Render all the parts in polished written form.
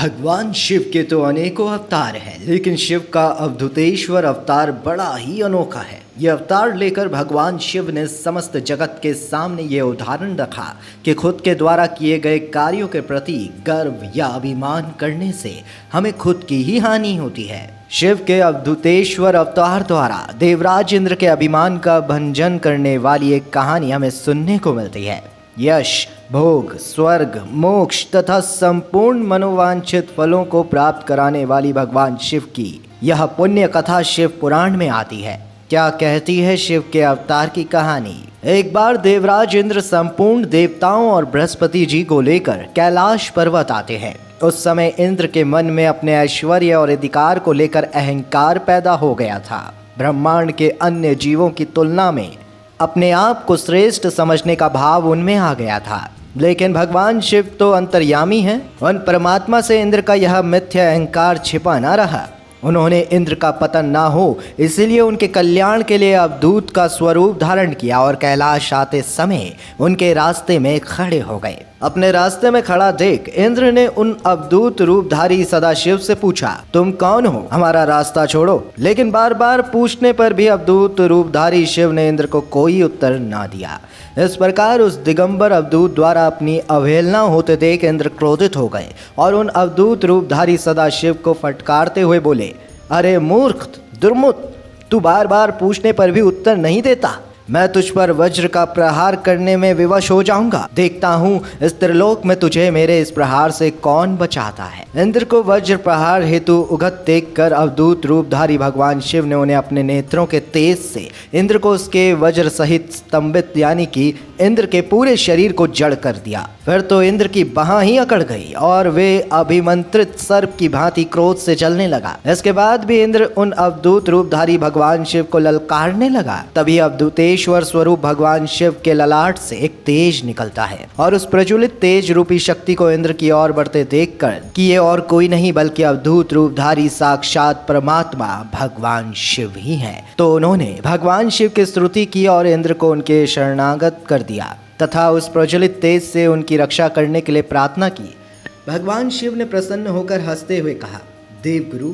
भगवान शिव के तो अनेकों अवतार हैं, लेकिन शिव का अवधूतेश्वर अवतार बड़ा ही अनोखा है। यह अवतार लेकर भगवान शिव ने समस्त जगत के सामने ये उदाहरण रखा कि खुद के द्वारा किए गए कार्यों के प्रति गर्व या अभिमान करने से हमें खुद की ही हानि होती है। शिव के अवधूतेश्वर अवतार द्वारा देवराज इंद्र के अभिमान का भंजन करने वाली एक कहानी हमें सुनने को मिलती है। यश, भोग, स्वर्ग, मोक्ष तथा संपूर्ण मनोवांछित फलों को प्राप्त कराने वाली भगवान शिव की यह पुण्य कथा शिव पुराण में आती है। क्या कहती है शिव के अवतार की कहानी। एक बार देवराज इंद्र संपूर्ण देवताओं और बृहस्पति जी को लेकर कैलाश पर्वत आते हैं। उस समय इंद्र के मन में अपने ऐश्वर्य और अधिकार को लेकर अहंकार पैदा हो गया था। ब्रह्मांड के अन्य जीवों की तुलना में अपने आप को श्रेष्ठ समझने का भाव उनमें आ गया था। लेकिन भगवान शिव तो अंतर्यामी हैं। उन परमात्मा से इंद्र का यह मिथ्या अहंकार छिपा न रहा। उन्होंने इंद्र का पतन ना हो इसलिए उनके कल्याण के लिए अवधूत का स्वरूप धारण किया और कैलाश आते समय उनके रास्ते में खड़े हो गए। अपने रास्ते में खड़ा देख इंद्र ने उन अवधूत रूपधारी सदाशिव से पूछा, तुम कौन हो, हमारा रास्ता छोड़ो। लेकिन बार बार पूछने पर भी अवधूत रूपधारी शिव ने इंद्र को कोई उत्तर ना दिया। इस प्रकार उस दिगंबर अवधूत द्वारा अपनी अवहेलना होते देख इंद्र क्रोधित हो गए और उन अवधूत रूपधारी सदाशिव को फटकारते हुए बोले, अरे मूर्ख, दुर्मुत, तू बार बार पूछने पर भी उत्तर नहीं देता। मैं तुझ पर वज्र का प्रहार करने में विवश हो जाऊंगा। देखता हूँ इस त्रिलोक में तुझे मेरे इस प्रहार से कौन बचाता है। इंद्र को वज्र प्रहार हेतु उगत देखकर अवधूत रूपधारी भगवान शिव ने उन्हें अपने नेत्रों के तेज से इंद्र को उसके वज्र सहित स्तंभित यानी कि इंद्र के पूरे शरीर को जड़ कर दिया। फिर तो इंद्र की बाह ही अकड़ गई और वे अभिमंत्रित सर्प की भांति क्रोध से चलने लगा। इसके बाद भी इंद्र उन अवधूत रूपधारी भगवान शिव को ललकारने लगा। तभी अवधूतेश्वर स्वरूप भगवान शिव के ललाट से एक तेज निकलता है और उस प्रज्वलित तेज रूपी शक्ति को इंद्र की ओर बढ़ते देखकर कि ये और कोई नहीं बल्कि अवधूत रूपधारी साक्षात परमात्मा भगवान शिव ही हैं, तो उन्होंने भगवान शिव की स्तुति की और इंद्र को उनके शरणागत कर दिया तथा उस प्रज्वलित तेज से उनकी रक्षा करने के लिए प्रार्थना की। भगवान शिव ने प्रसन्न होकर हंसते हुए कहा, देवगुरु,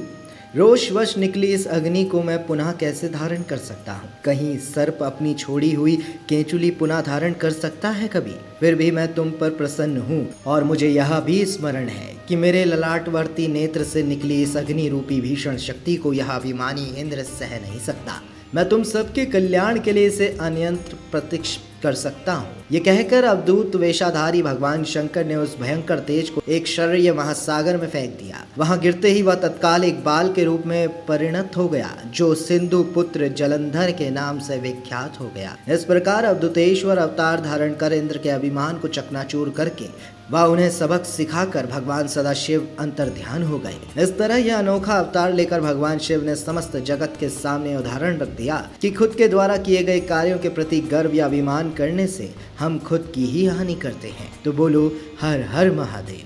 रोषवश निकली इस अग्नि को मैं पुनः कैसे धारण कर सकता हूँ। कहीं सर्प अपनी छोड़ी हुई केंचुली पुनः धारण कर सकता है कभी। फिर भी मैं तुम पर प्रसन्न हूँ और मुझे यह भी स्मरण है कि मेरे ललाटवर्ती नेत्र से निकली इस अग्नि रूपी भीषण शक्ति को यह अभिमानी इंद्र सह नहीं सकता। मैं तुम सबके कल्याण के लिए इसे अनियंत्र प्रत्यक्ष कर सकता हूँ। ये कहकर अवधूत वेशाधारी भगवान शंकर ने उस भयंकर तेज को एक शरय महासागर में फेंक दिया। वहां गिरते ही वह तत्काल एक बाल के रूप में परिणत हो गया जो सिंधु पुत्र जलंधर के नाम से विख्यात हो गया। इस प्रकार अवधूतेश्वर अवतार धारण कर इंद्र के अभिमान को चकनाचूर करके वह उन्हें सबक सिखाकर भगवान सदाशिव अंतर ध्यान हो गए। इस तरह यह अनोखा अवतार लेकर भगवान शिव ने समस्त जगत के सामने उदाहरण रख दिया कि खुद के द्वारा किए गए कार्यों के प्रति गर्व या अभिमान करने से हम खुद की ही हानि करते हैं। तो बोलो हर हर महादेव।